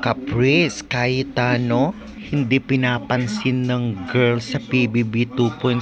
Caprice Cayetano, hindi pinapansin ng girl sa PBB 2.0.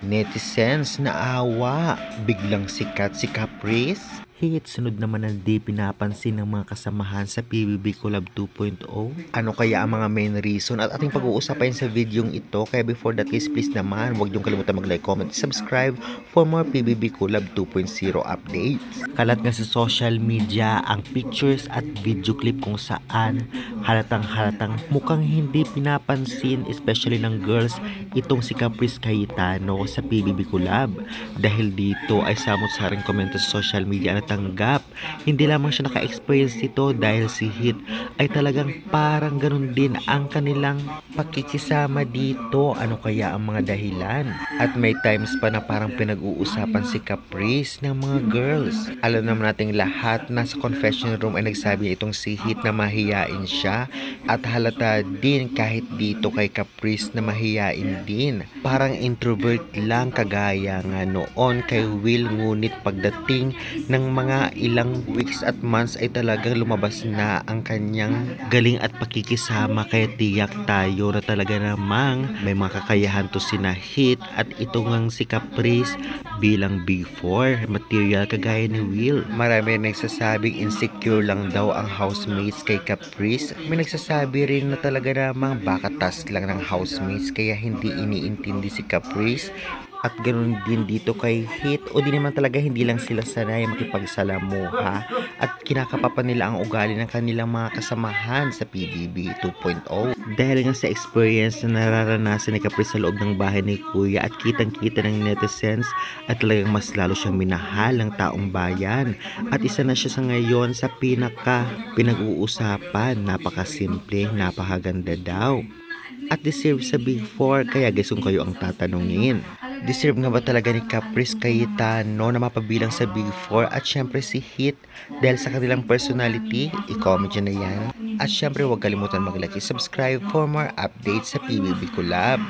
Netizens naawa, biglang sikat si Caprice. Hit sunod naman na di pinapansin ng mga kasamahan sa PBB Collab 2.0. Ano kaya ang mga main reason at ating pag-uusapan sa videong ito. Kaya before that guys, please naman huwag niyong kalimutan mag-like, comment, subscribe for more PBB Collab 2.0 updates. Kalat nga sa social media ang pictures at video clip kung saan halatang mukhang hindi pinapansin especially ng girls itong si Caprice Cayetano sa PBB Collab. Dahil dito ay samot-saring komento sa social media na tanggap. Hindi lamang siya naka-experience nito dahil si Hit ay talagang parang ganun din ang kanilang pakikisama dito. Ano kaya ang mga dahilan? At may times pa na parang pinag-uusapan si Caprice ng mga girls. Alam naman nating lahat na sa confession room ay nagsabi itong si Hit na mahiyain siya at halata din kahit dito kay Caprice na mahiyain din. Parang introvert lang kagaya nga noon kay Will, ngunit pagdating ng mga ilang weeks at months ay talagang lumabas na ang kanyang galing at pakikisama, kaya tiyak tayo na talaga namang may mga kakayahan to sina Hit at ito ngang si Caprice bilang Big Four material kagaya ni Will. Marami nagsasabing insecure lang daw ang housemates kay Caprice. May nagsasabi rin na talaga namang baka task lang ng housemates kaya hindi iniintindi si Caprice. At ganoon din dito kay Hit, o di naman talaga hindi lang sila sanay makipagsalamuha at kinakapapa nila ang ugali ng kanilang mga kasamahan sa PBB 2.0. Dahil nga sa experience na nararanasan ni Caprice sa loob ng bahay ni Kuya at kitang-kita ng netizens at talagang mas lalo siyang minahal ng taong bayan. At isa na siya sa ngayon sa pinag-uusapan. Napakasimple, napakaganda daw. At deserve sa Big Four, kaya guys kung kayo ang tatanungin, deserve nga ba talaga ni Caprice Cayetano na mapabilang sa Big Four at syempre si Hit dahil sa kanilang personality? I-comment nyo na yan. At syempre huwag kalimutan mag-like, subscribe for more updates sa PBB Collab.